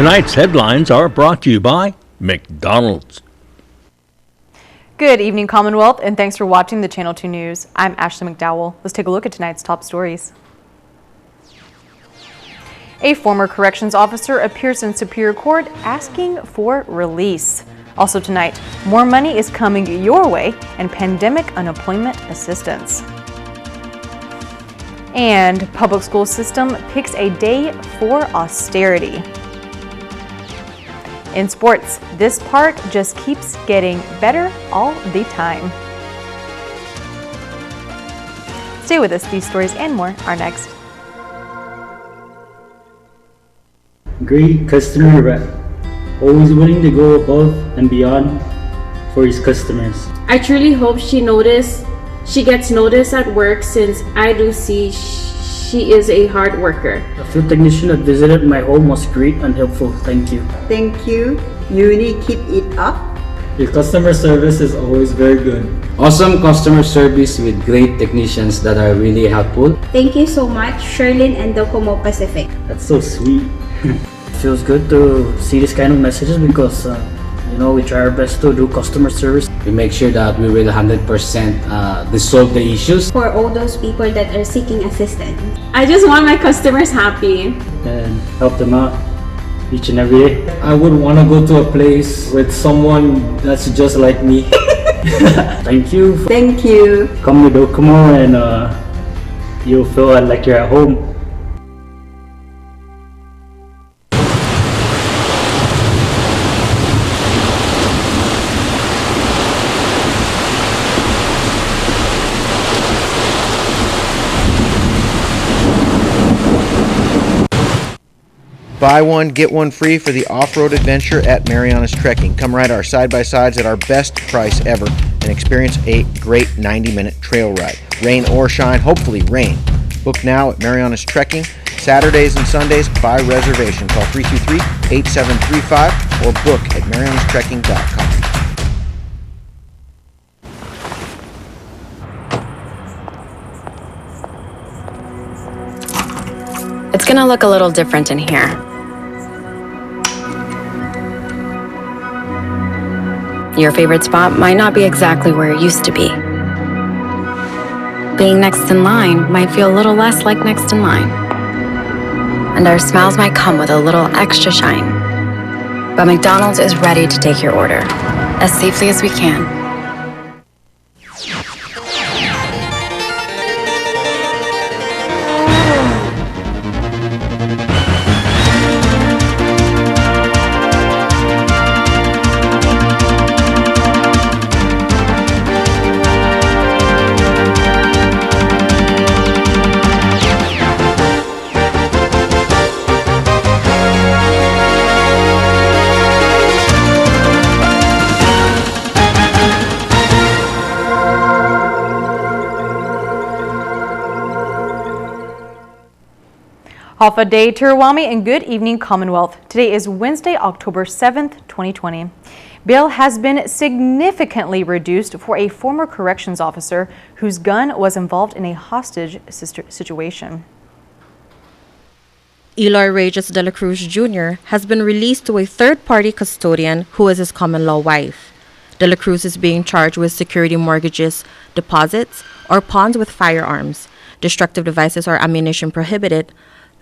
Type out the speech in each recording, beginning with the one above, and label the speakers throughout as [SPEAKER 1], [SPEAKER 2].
[SPEAKER 1] Tonight's headlines are brought to you by McDonald's.
[SPEAKER 2] Good evening, Commonwealth, and thanks for watching the Channel 2 News. I'm Ashley McDowell. Let's take a look at tonight's top stories. A former corrections officer appears in Superior Court asking for release. Also tonight, more money is coming your way and pandemic unemployment assistance. And public school system picks a day for austerity. In sports, this park just keeps getting better all the time. Stay with us. These stories and more are next.
[SPEAKER 3] Great customer rep, always willing to go above and beyond for his customers.
[SPEAKER 4] I truly hope she gets noticed at work, since I do see she is a hard worker.
[SPEAKER 3] The field technician that visited my home was great and helpful. Thank you.
[SPEAKER 5] Thank you. Uni, keep it up.
[SPEAKER 3] Your customer service is always very good.
[SPEAKER 6] Awesome customer service with great technicians that are really helpful.
[SPEAKER 7] Thank you so much, Sherlyn and Docomo Pacific.
[SPEAKER 3] That's so sweet. It feels good to see this kind of messages because we try our best to do customer service.
[SPEAKER 6] We make sure that we will 100% resolve the issues.
[SPEAKER 7] For all those people that are seeking assistance,
[SPEAKER 4] I just want my customers happy
[SPEAKER 3] and help them out each and every day.
[SPEAKER 8] I would want to go to a place with someone that's just like me.
[SPEAKER 3] Thank you.
[SPEAKER 5] Thank you.
[SPEAKER 3] Come to Docomo and you'll feel like you're at home.
[SPEAKER 9] Buy one, get one free for the off-road adventure at Marianas Trekking. Come ride our side-by-sides at our best price ever and experience a great 90-minute trail ride. Rain or shine, hopefully rain. Book now at Marianas Trekking. Saturdays and Sundays by reservation. Call 323-8735 or book at marianastrekking.com.
[SPEAKER 10] It's gonna look a little different in here. Your favorite spot might not be exactly where it used to be. Being next in line might feel a little less like next in line. And our smiles might come with a little extra shine. But McDonald's is ready to take your order as safely as we can.
[SPEAKER 2] Halfa Day Tirawami and good evening, Commonwealth. Today is Wednesday, October 7th, 2020. Bail has been significantly reduced for a former corrections officer whose gun was involved in a hostage situation.
[SPEAKER 11] Eloy Regis de la Cruz Jr. has been released to a third-party custodian who is his common-law wife. De la Cruz is being charged with security mortgages, deposits, or pawns with firearms, destructive devices or ammunition prohibited,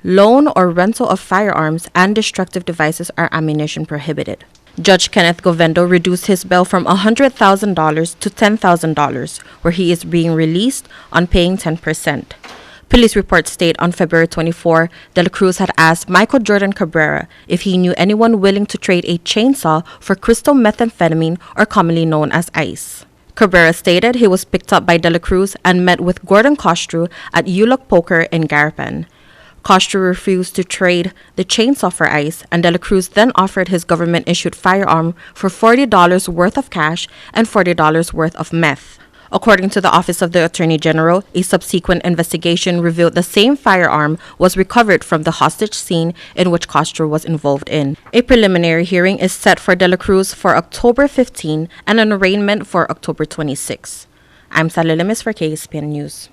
[SPEAKER 11] loan or rental of firearms, and destructive devices or ammunition prohibited. Judge Kenneth Govendo reduced his bail from $100,000 to $10,000, where he is being released on paying 10%. Police reports state on February 24, De La Cruz had asked Michael Jordan Cabrera if he knew anyone willing to trade a chainsaw for crystal methamphetamine, or commonly known as ice. Cabrera stated he was picked up by De La Cruz and met with Gordon Costru at Ulok Poker in Garapan. Costru refused to trade the chainsaw for ice, and De La Cruz then offered his government-issued firearm for $40 worth of cash and $40 worth of meth. According to the Office of the Attorney General, a subsequent investigation revealed the same firearm was recovered from the hostage scene in which Costru was involved in. A preliminary hearing is set for De La Cruz for October 15 and an arraignment for October 26. I'm Sally Limis for KSPN News.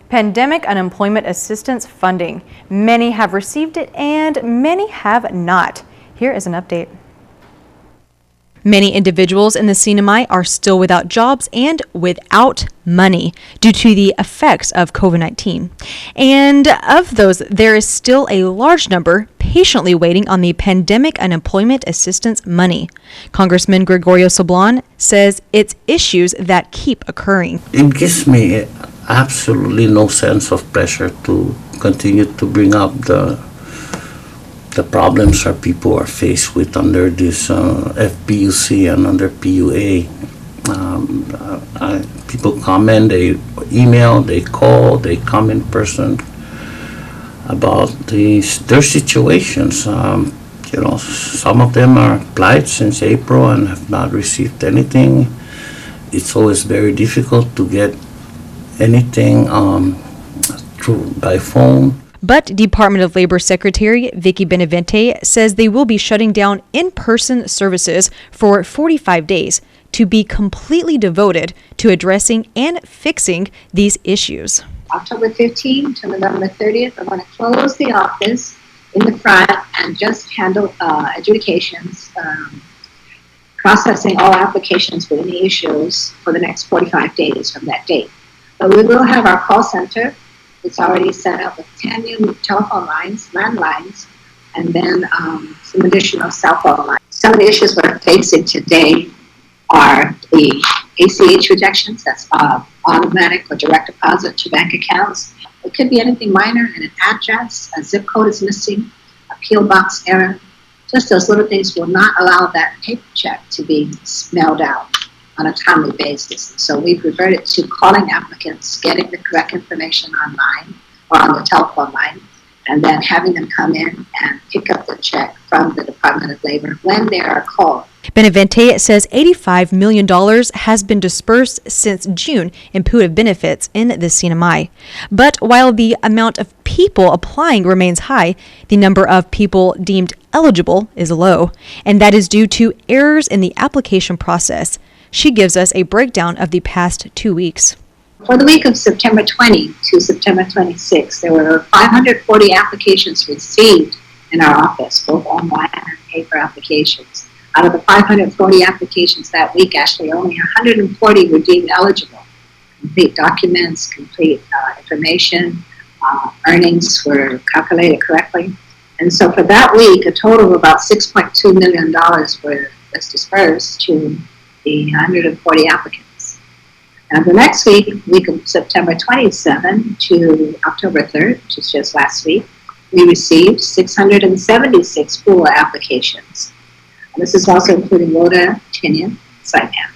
[SPEAKER 2] Pandemic unemployment assistance funding. Many have received it and many have not. Here is an update. Many individuals in the CNMI are still without jobs and without money due to the effects of COVID-19. And of those, there is still a large number patiently waiting on the pandemic unemployment assistance money. Congressman Gregorio Sablan says it's issues that keep occurring.
[SPEAKER 12] It gives me absolutely no sense of pressure to continue to bring up the problems our people are faced with under this FPUC and under PUA. People comment, they email, they call, they come in person about their situations. Some of them are applied since April and have not received anything. It's always very difficult to get anything by phone.
[SPEAKER 2] But Department of Labor Secretary Vicky Benavente says they will be shutting down in-person services for 45 days to be completely devoted to addressing and fixing these issues.
[SPEAKER 13] October 15th to November 30th, we're going to close the office in the front and just handle adjudications, processing all applications with any issues for the next 45 days from that date. But we will have our call center. It's already set up with 10 new telephone lines, landlines, and then some additional cell phone lines. Some of the issues we're facing today are the ACH rejections, that's automatic or direct deposit to bank accounts. It could be anything minor, and an address, a zip code is missing, a PO box error. Just those little things will not allow that paper check to be mailed out on a timely basis. So we've reverted to calling applicants, getting the correct information online or on the telephone line, and then having them come in and pick up the check from the Department of Labor when they are called.
[SPEAKER 2] Benavente says $85 million has been dispersed since June in PUA benefits in the CNMI. But while the amount of people applying remains high, the number of people deemed eligible is low, and that is due to errors in the application process. She gives us a breakdown of the past 2 weeks.
[SPEAKER 13] For the week of September 20 to September 26, there were 540 applications received in our office, both online and paper applications. Out of the 540 applications that week, actually only 140 were deemed eligible. Complete documents, complete information, earnings were calculated correctly. And so for that week, a total of about $6.2 million was dispersed to the 140 applicants. Now the next week of September 27 to October 3rd, which is just last week, we received 676 PUA applications. And this is also including WODA, TINIA, SITAM.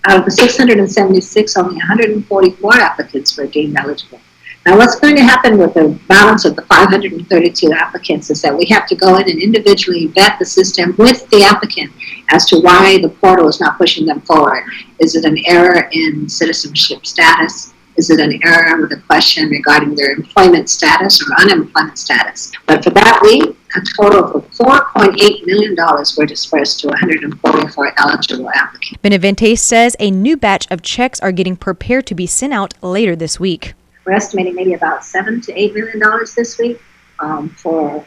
[SPEAKER 13] Out of the 676, only 144 applicants were deemed eligible. Now what's going to happen with the balance of the 532 applicants is that we have to go in and individually vet the system with the applicant as to why the portal is not pushing them forward. Is it an error in citizenship status? Is it an error with a question regarding their employment status or unemployment status? But for that week, a total of $4.8 million were dispersed to 144 eligible applicants.
[SPEAKER 2] Benavente says a new batch of checks are getting prepared to be sent out later this week.
[SPEAKER 13] We're estimating maybe about $7 to $8 million this week for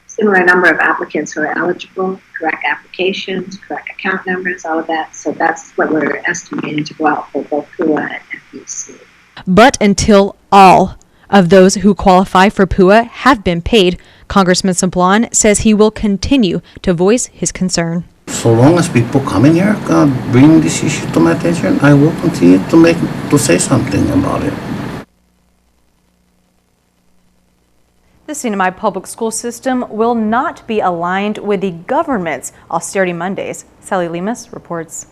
[SPEAKER 13] similar number of applicants who are eligible, correct applications, correct account numbers, all of that. So that's what we're estimating to go out for both PUA and FPUC.
[SPEAKER 2] But until all of those who qualify for PUA have been paid, Congressman Sablan says he will continue to voice his concern.
[SPEAKER 12] So long as people come in here, bring this issue to my attention, I will continue to say something about it.
[SPEAKER 2] The CNMI public school system will not be aligned with the government's austerity Mondays. Sally Lemus reports.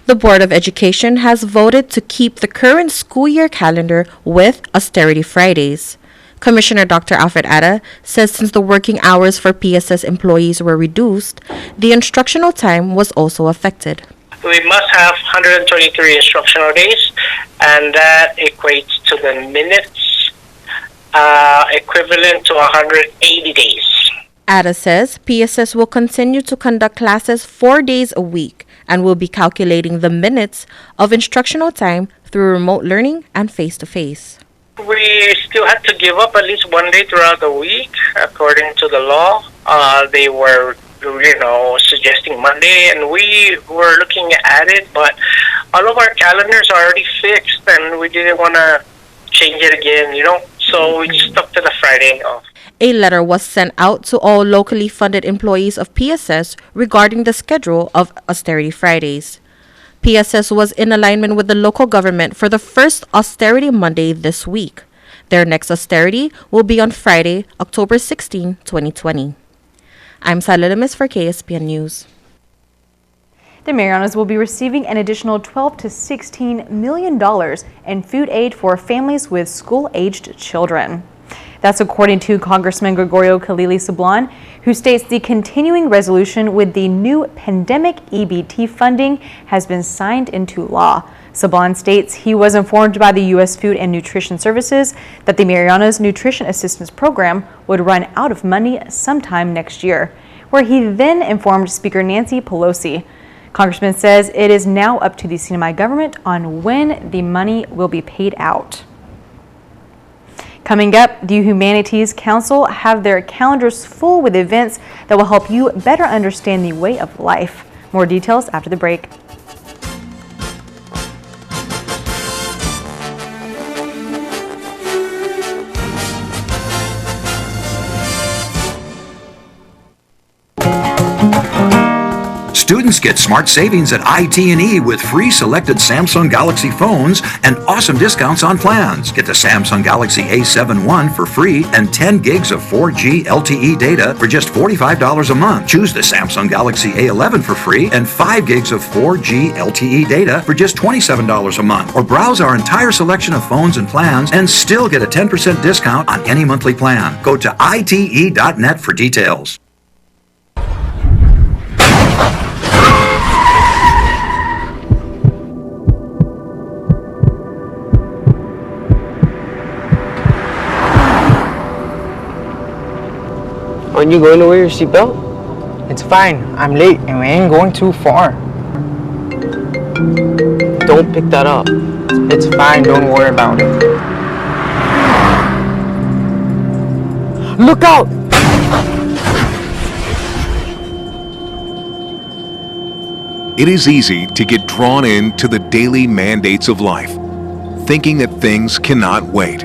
[SPEAKER 11] The Board of Education has voted to keep the current school year calendar with austerity Fridays. Commissioner Dr. Alfred Atta says since the working hours for PSS employees were reduced, the instructional time was also affected.
[SPEAKER 14] We must have 123 instructional days, and that equates to the minutes equivalent to 180 days.
[SPEAKER 11] Atta says PSS will continue to conduct classes 4 days a week and will be calculating the minutes of instructional time through remote learning and face-to-face.
[SPEAKER 14] We still had to give up at least one day throughout the week, according to the law. They were, suggesting Monday, and we were looking at it, but all of our calendars are already fixed, and we didn't want to change it again, so we just stuck to the Friday off.
[SPEAKER 11] A letter was sent out to all locally funded employees of PSS regarding the schedule of Austerity Fridays. PSS was in alignment with the local government for the first Austerity Monday this week. Their next austerity will be on Friday, October 16, 2020. I'm Sally Lemis for KSPN News.
[SPEAKER 2] The Marianas will be receiving an additional $12 to $16 million in food aid for families with school-aged children. That's according to Congressman Gregorio Khalili Sablan, who states the continuing resolution with the new pandemic EBT funding has been signed into law. Sablan states he was informed by the U.S. Food and Nutrition Services that the Marianas Nutrition Assistance Program would run out of money sometime next year, where he then informed Speaker Nancy Pelosi. Congressman says it is now up to the CNMI government on when the money will be paid out. Coming up, the Humanities Council have their calendars full with events that will help you better understand the way of life. More details after the break.
[SPEAKER 15] Students get smart savings at IT&E with free selected Samsung Galaxy phones and awesome discounts on plans. Get the Samsung Galaxy A7 One for free and 10 gigs of 4G LTE data for just $45 a month. Choose the Samsung Galaxy A11 for free and 5 gigs of 4G LTE data for just $27 a month. Or browse our entire selection of phones and plans and still get a 10% discount on any monthly plan. Go to ite.net for details.
[SPEAKER 16] Aren't you going to wear your seatbelt?
[SPEAKER 17] It's fine. I'm late and we ain't going too far.
[SPEAKER 16] Don't pick that up.
[SPEAKER 17] It's fine. Don't worry about it. Look out!
[SPEAKER 18] It is easy to get drawn into the daily mandates of life, thinking that things cannot wait.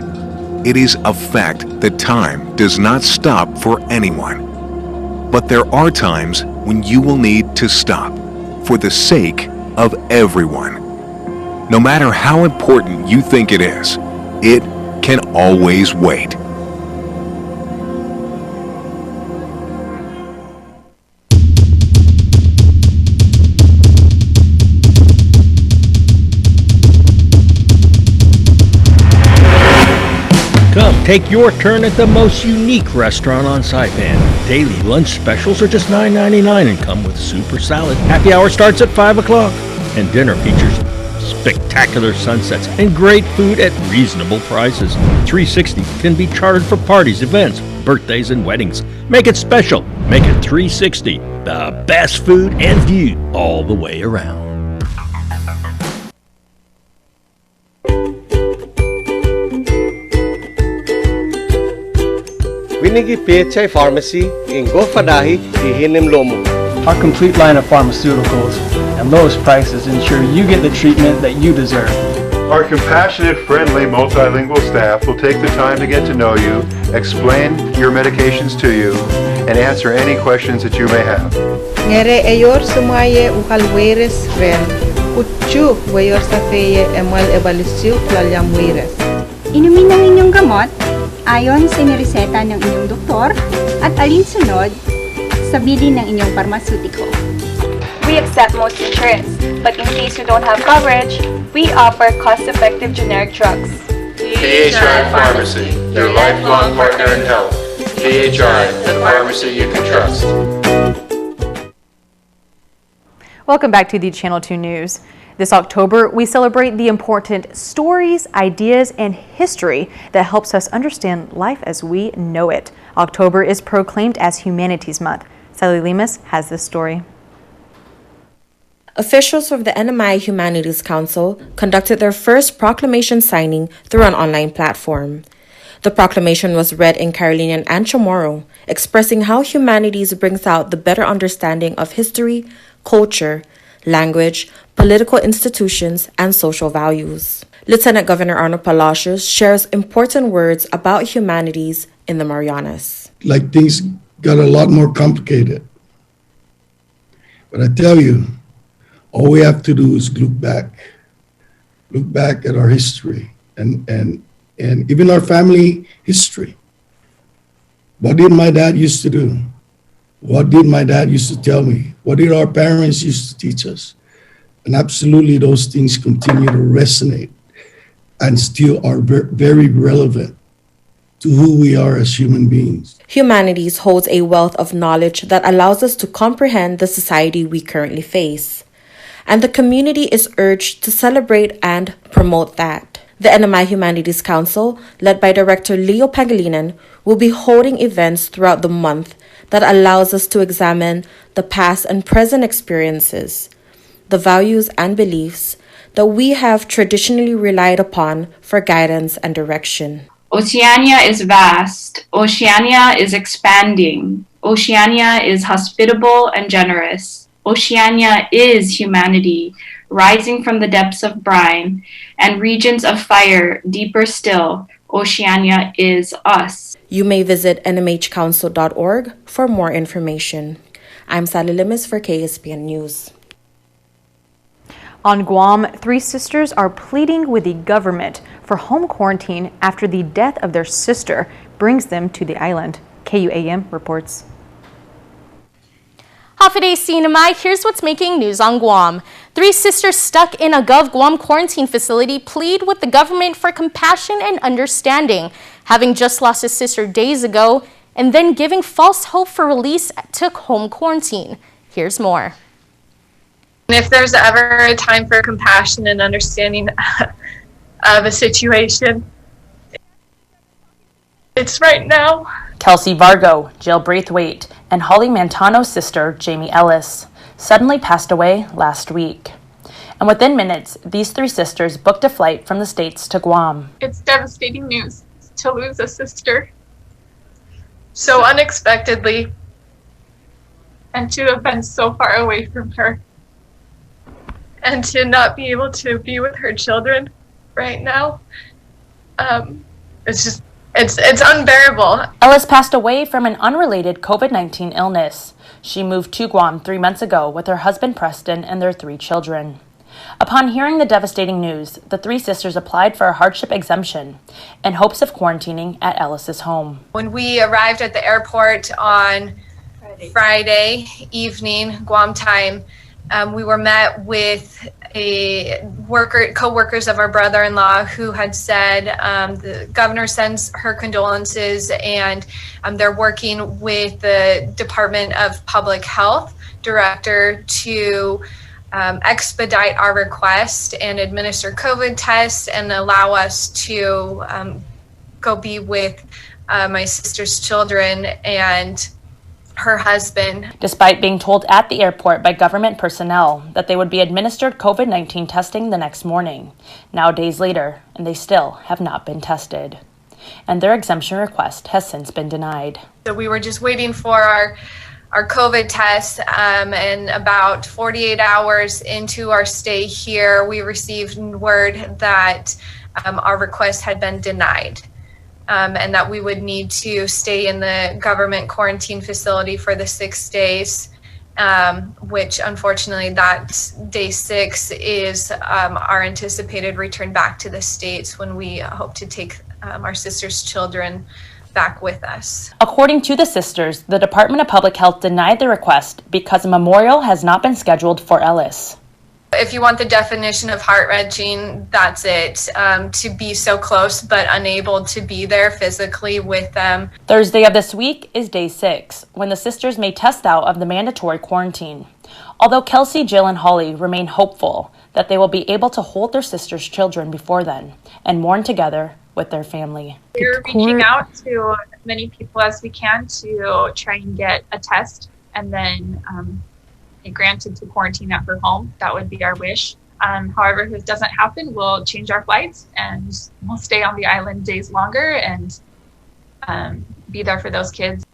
[SPEAKER 18] It is a fact that time does not stop for anyone. But there are times when you will need to stop for the sake of everyone. No matter how important you think it is, it can always wait.
[SPEAKER 1] Come, take your turn at the most unique restaurant on Saipan. Daily lunch specials are just $9.99 and come with soup or salad. Happy hour starts at 5 o'clock. And dinner features spectacular sunsets and great food at reasonable prices. 360 can be chartered for parties, events, birthdays, and weddings. Make it special. Make it 360. The best food and view all the way around.
[SPEAKER 19] Vinigi PHI Pharmacy in Gofadahi, Ihinim Lomo.
[SPEAKER 17] Our complete line of pharmaceuticals and lowest prices ensure you get the treatment that you deserve.
[SPEAKER 20] Our compassionate, friendly, multilingual staff will take the time to get to know you, explain your medications to you, and answer any questions that you may have.
[SPEAKER 21] Ngere eyor sumaye ukalweres ren, kutsu wayor safeye emal ebalisiu plalyam wires.
[SPEAKER 7] Inumin ng inyong gamot ayon sa nireseta ng inyong doktor at alinsunod sa bilin ng inyong parmasutiko.
[SPEAKER 22] We accept most insurance, but in case you don't have coverage, we offer cost-effective generic drugs.
[SPEAKER 20] PHI Pharmacy, your lifelong partner in health. PHI, the pharmacy you can trust.
[SPEAKER 2] Welcome back to the Channel 2 News. This October, we celebrate the important stories, ideas, and history that helps us understand life as we know it. October is proclaimed as Humanities Month. Sally Lemus has this story.
[SPEAKER 11] Officials of the NMI Humanities Council conducted their first proclamation signing through an online platform. The proclamation was read in Carolinian and Chamorro, expressing how humanities brings out the better understanding of history, culture, language, political institutions, and social values. Lieutenant Governor Arnold Palacios shares important words about humanities in the Marianas.
[SPEAKER 4] Like things got a lot more complicated. But I tell you, all we have to do is look back at our history and even our family history. What did my dad used to do? What did my dad used to tell me? What did our parents used to teach us? And absolutely those things continue to resonate and still are very relevant to who we are as human beings.
[SPEAKER 11] Humanities holds a wealth of knowledge that allows us to comprehend the society we currently face. And the community is urged to celebrate and promote that. The NMI Humanities Council, led by Director Leo Pangilinan, will be holding events throughout the month that allows us to examine the past and present experiences, the values and beliefs that we have traditionally relied upon for guidance and direction.
[SPEAKER 6] Oceania is vast. Oceania is expanding. Oceania is hospitable and generous. Oceania is humanity, rising from the depths of brine and regions of fire deeper still. Oceania is us.
[SPEAKER 11] You may visit nmhcouncil.org for more information. I'm Sally Limis for KSPN News.
[SPEAKER 2] On Guam, 3 sisters are pleading with the government for home quarantine after the death of their sister brings them to the island. KUAM reports.
[SPEAKER 23] Hafiday Sinamai, here's what's making news on Guam. 3 sisters stuck in a GovGuam quarantine facility plead with the government for compassion and understanding, having just lost a sister days ago and then giving false hope for release to home quarantine. Here's more.
[SPEAKER 24] If there's ever a time for compassion and understanding of a situation, it's right now.
[SPEAKER 25] Kelsey Vargo, Jill Braithwaite, and Holly Mantano's sister, Jamie Ellis, suddenly passed away last week. And within minutes, these 3 sisters booked a flight from the States to Guam.
[SPEAKER 24] It's devastating news to lose a sister so unexpectedly and to have been so far away from her. And to not be able to be with her children right now, it's unbearable.
[SPEAKER 25] Ellis passed away from an unrelated COVID-19 illness. She moved to Guam 3 months ago with her husband Preston and their 3 children. Upon hearing the devastating news, the 3 sisters applied for a hardship exemption in hopes of quarantining at Ellis's home.
[SPEAKER 24] When we arrived at the airport on Friday evening, Guam time, we were met with co-workers of our brother-in-law who had said the governor sends her condolences and they're working with the Department of Public Health director to expedite our request and administer COVID tests and allow us to go be with my sister's children and her husband.
[SPEAKER 25] Despite being told at the airport by government personnel that they would be administered COVID-19 testing the next morning, now days later, and they still have not been tested. And their exemption request has since been denied.
[SPEAKER 24] So we were just waiting for our COVID test, and about 48 hours into our stay here, we received word that our request had been denied. And that we would need to stay in the government quarantine facility for the 6 days, which unfortunately that day 6 is our anticipated return back to the States when we hope to take our sister's children back with us.
[SPEAKER 25] According to the sisters, the Department of Public Health denied the request because a memorial has not been scheduled for Ellis.
[SPEAKER 24] If you want the definition of heart-wrenching, that's it. To be so close but unable to be there physically with them.
[SPEAKER 25] Thursday of this week is day 6, when the sisters may test out of the mandatory quarantine. Although Kelsey, Jill, and Holly remain hopeful that they will be able to hold their sister's children before then and mourn together with their family.
[SPEAKER 24] We're reaching out to as many people as we can to try and get a test and then granted to quarantine at her home. That would be our wish. However, if it doesn't happen, we'll change our flights and we'll stay on the island days longer and be there for those kids.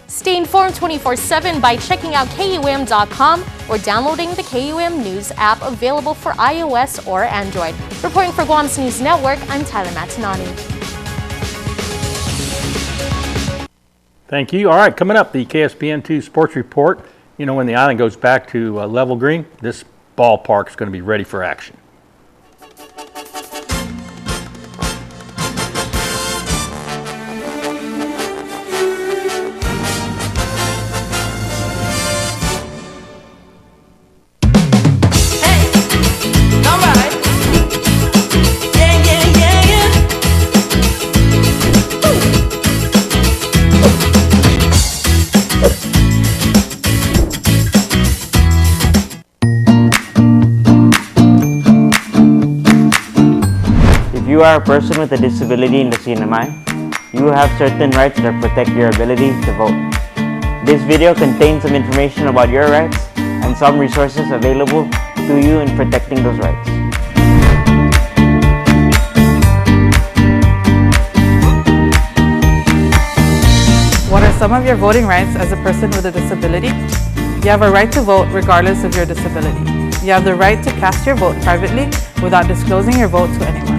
[SPEAKER 23] Stay informed 24/7 by checking out KUM.com or downloading the KUM News app available for iOS or Android. Reporting for Guam's News Network, I'm Tyler Matinani.
[SPEAKER 1] Thank you. All right, coming up, the KSPN2 Sports Report. You know, when the island goes back to level green, this ballpark is going to be ready for action.
[SPEAKER 3] If you are a person with a disability in the CNMI, you have certain rights that protect your ability to vote. This video contains some information about your rights and some resources available to you in protecting those rights.
[SPEAKER 5] What are some of your voting rights as a person with a disability? You have a right to vote regardless of your disability. You have the right to cast your vote privately without disclosing your vote to anyone.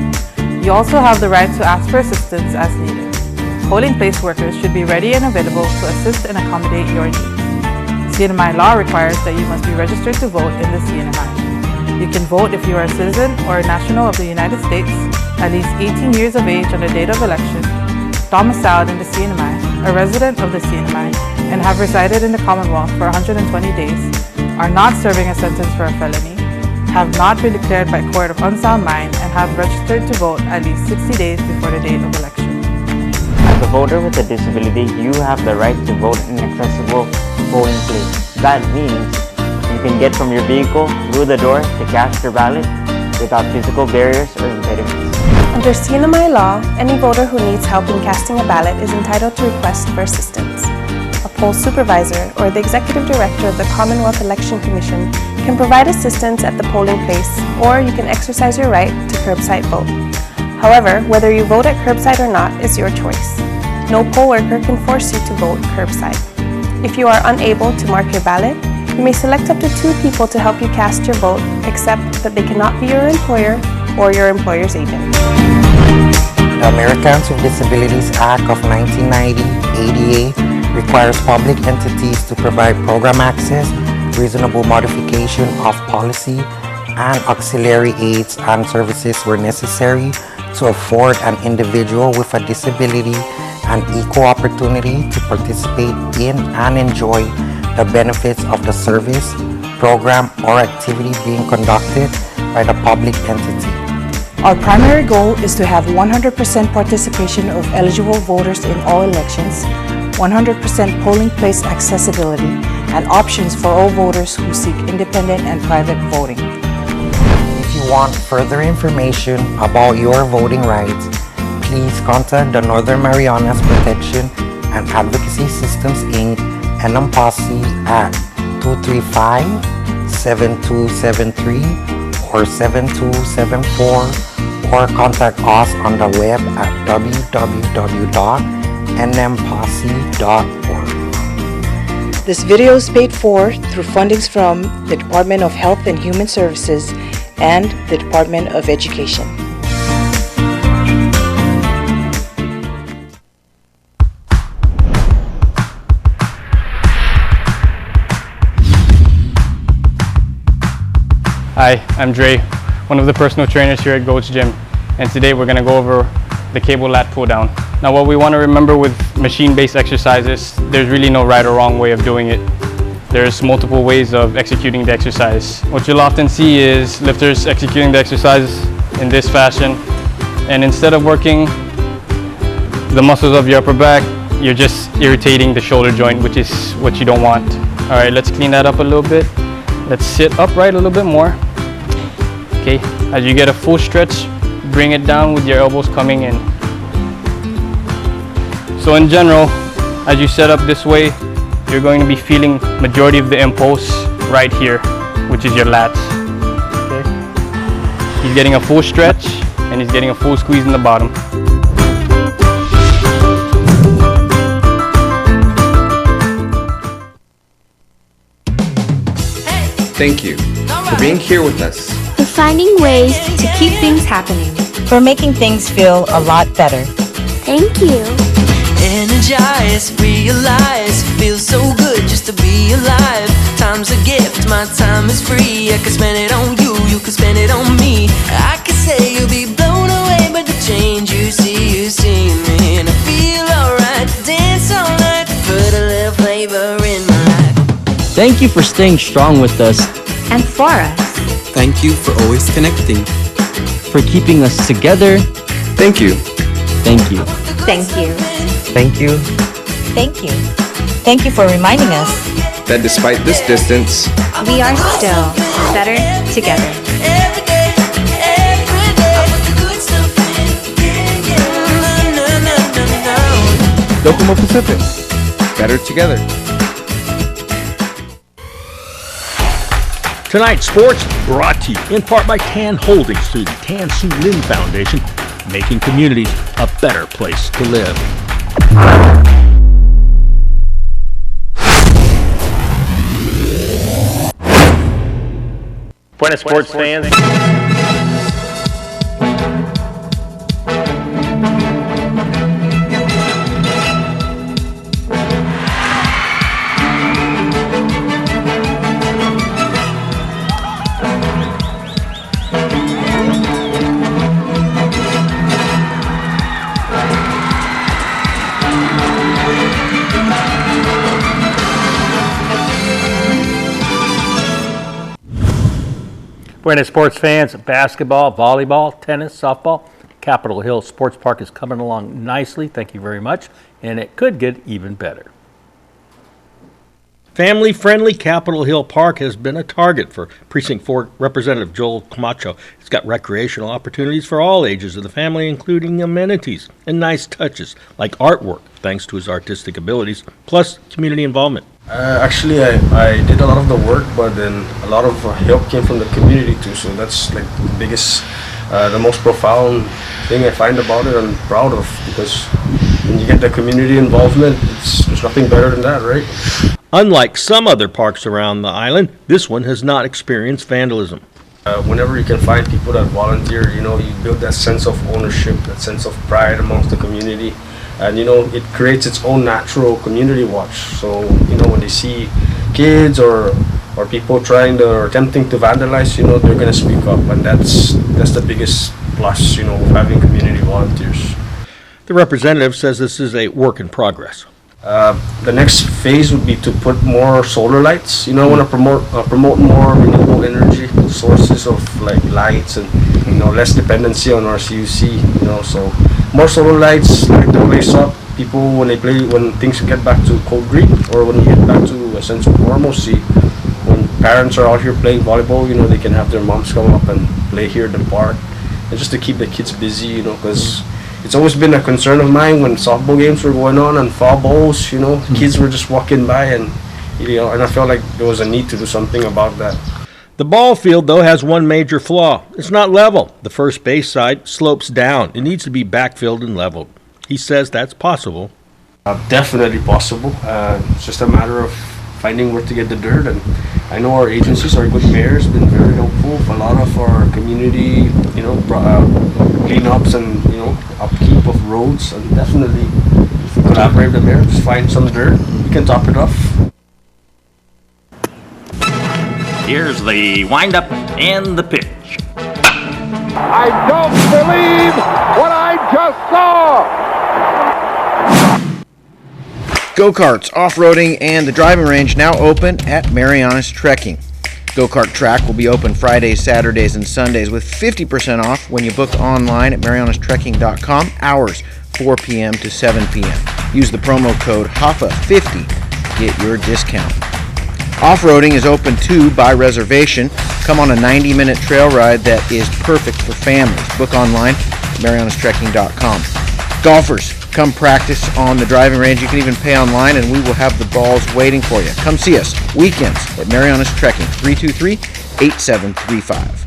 [SPEAKER 5] You also have the right to ask for assistance as needed. Polling place workers should be ready and available to assist and accommodate your needs. CNMI law requires that you must be registered to vote in the CNMI. You can vote if you are a citizen or a national of the United States, at least 18 years of age on the date of election, domiciled in the CNMI, a resident of the CNMI, and have resided in the Commonwealth for 120 days, are not serving a sentence for a felony, have not been declared by court of unsound mind, and have registered to vote at least 60 days before the date of election.
[SPEAKER 3] As a voter with a disability, you have the right to vote in an accessible polling place. That means you can get from your vehicle through the door to cast your ballot without physical barriers or impediments.
[SPEAKER 8] Under CNMI law, any voter who needs help in casting a ballot is entitled to request for assistance. A poll supervisor or the executive director of the Commonwealth Election Commission can provide assistance at the polling place, or you can exercise your right to curbside vote. However, whether you vote at curbside or not is your choice. No poll worker can force you to vote curbside. If you are unable to mark your ballot, you may select up to 2 people to help you cast your vote, except that they cannot be your employer or your employer's agent.
[SPEAKER 9] The Americans with Disabilities Act of 1990, ADA, requires public entities to provide program access, reasonable modification of policy, and auxiliary aids and services where necessary to afford an individual with a disability an equal opportunity to participate in and enjoy the benefits of the service, program, or activity being conducted by the public entity.
[SPEAKER 10] Our primary goal is to have 100% participation of eligible voters in all elections, 100% polling place accessibility, and options for all voters who seek independent and private voting.
[SPEAKER 9] If you want further information about your voting rights, please contact the Northern Marianas Protection and Advocacy Systems Inc. NMPOSSE at 235-7273 or 7274, or contact us on the web at www.nmposse.org.
[SPEAKER 10] This video is paid for through fundings from the Department of Health and Human Services and the Department of Education.
[SPEAKER 17] Hi, I'm Dre, one of the personal trainers here at Goat's Gym, and today we're going to go over the cable lat pull down. Now what we want to remember with machine-based exercises, there's really no right or wrong way of doing it. There's multiple ways of executing the exercise. What you'll often see is lifters executing the exercise in this fashion, and instead of working the muscles of your upper back, you're just irritating the shoulder joint, which is what you don't want. All right, let's clean that up a little bit. Let's sit upright a little bit more. Okay, as you get a full stretch, bring it down with your elbows coming in. So in general, as you set up this way, you're going to be feeling majority of the impulse right here, which is your lats. Okay. He's getting a full stretch and he's getting a full squeeze in the bottom.
[SPEAKER 12] Thank you for being here with us.
[SPEAKER 13] For finding ways to keep things happening.
[SPEAKER 14] For making things feel a lot better.
[SPEAKER 13] Thank you.
[SPEAKER 15] Energize, realize, feels so good just to be alive. Time's a gift, my time is free. I can spend it on you, you can spend it on me. I could say you'll be blown away by the change you see me. And I feel alright, dance all night, put a little flavor in my life.
[SPEAKER 16] Thank you for staying strong with us.
[SPEAKER 13] And for us.
[SPEAKER 12] Thank you for always connecting.
[SPEAKER 16] For keeping us together.
[SPEAKER 12] Thank you.
[SPEAKER 16] Thank you.
[SPEAKER 13] Thank you.
[SPEAKER 9] Thank you.
[SPEAKER 14] Thank you. Thank you for reminding us
[SPEAKER 12] that despite this distance,
[SPEAKER 13] we are still better together.
[SPEAKER 12] Docomo Pacific, better together.
[SPEAKER 1] Tonight's sports brought to you in part by Tan Holdings through the Tan Su Lin Foundation, making communities a better place to live.
[SPEAKER 26] Buenas sports fans. Buenas sports fans, basketball, volleyball, tennis, softball. Capitol Hill Sports Park is coming along nicely, thank you very much, and it could get even better.
[SPEAKER 1] Family-friendly Capitol Hill Park has been a target for Precinct 4 Representative Joel Camacho. It's got recreational opportunities for all ages of the family, including amenities and nice touches like artwork, thanks to his artistic abilities, plus community involvement.
[SPEAKER 27] Actually, I did a lot of the work, but then a lot of help came from the community too, so that's like the biggest, the most profound thing I find about it. I'm proud of, because when you get the community involvement, there's nothing better than that, right?
[SPEAKER 1] Unlike some other parks around the island, this one has not experienced vandalism.
[SPEAKER 27] Whenever you can find people that volunteer, you build that sense of ownership, that sense of pride amongst the community. And it creates its own natural community watch. So when they see kids or people trying or attempting to vandalize, they're gonna speak up, and that's the biggest plus, of having community volunteers.
[SPEAKER 1] The representative says this is a work in progress.
[SPEAKER 27] The next phase would be to put more solar lights. I want to promote more renewable energy sources of like lights, and less dependency on our CUC. So more solar lights, light the place up. People when things get back to code green, or when we get back to a sense of normalcy, when parents are out here playing volleyball, they can have their moms come up and play here in the park, and just to keep the kids busy, because it's always been a concern of mine when softball games were going on and foul balls, kids were just walking by, and I felt like there was a need to do something about that.
[SPEAKER 1] The ball field, though, has one major flaw. It's not level. The first base side slopes down. It needs to be backfilled and leveled. He says that's possible.
[SPEAKER 27] Definitely possible. It's just a matter of finding where to get the dirt, and I know our agencies, our good mayor's been very helpful for a lot of our community, cleanups and upkeep of roads, and definitely if we collaborate with the mayor, just find some dirt, we can top it off.
[SPEAKER 28] Here's the windup and the pitch.
[SPEAKER 29] I don't believe what I just saw!
[SPEAKER 30] Go-karts, off-roading, and the driving range now open at Marianas Trekking. Go-kart track will be open Fridays, Saturdays, and Sundays with 50% off when you book online at marianastrekking.com, hours 4 p.m. to 7 p.m. Use the promo code HAFA50 to get your discount. Off-roading is open too by reservation. Come on a 90-minute trail ride that is perfect for families. Book online at marianastrekking.com. Golfers, Come practice on the driving range. You can even pay online, and we will have the balls waiting for you. Come see us weekends at Marianas Trekking, 323-8735.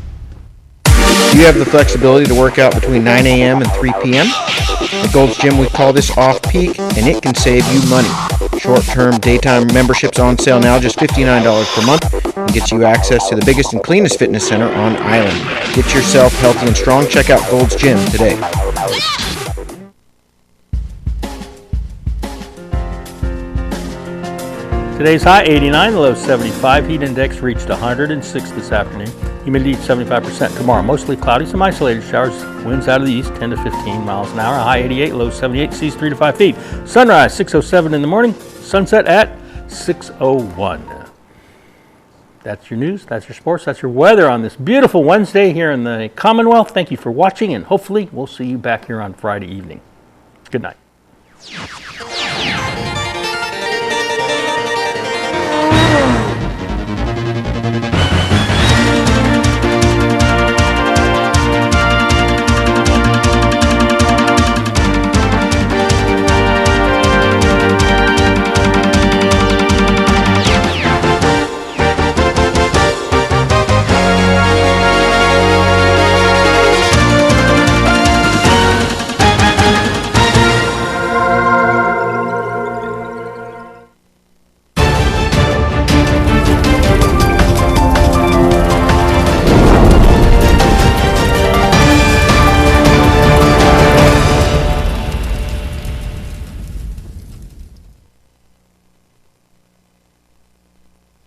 [SPEAKER 30] You have the flexibility to work out between 9 a.m. and 3 p.m. At Gold's Gym, we call this off-peak, and it can save you money. Short-term daytime memberships on sale now, just $59 per month, and gets you access to the biggest and cleanest fitness center on island. Get yourself healthy and strong. Check out Gold's Gym today.
[SPEAKER 26] Today's high 89, the low 75. Heat index reached 106 this afternoon. Humidity 75%. Tomorrow, mostly cloudy, some isolated showers. Winds out of the east, 10 to 15 miles an hour. High 88, low 78. Seas 3 to 5 feet. Sunrise 6:07 in the morning. Sunset at 6:01. That's your news. That's your sports. That's your weather on this beautiful Wednesday here in the Commonwealth. Thank you for watching, and hopefully we'll see you back here on Friday evening. Good night.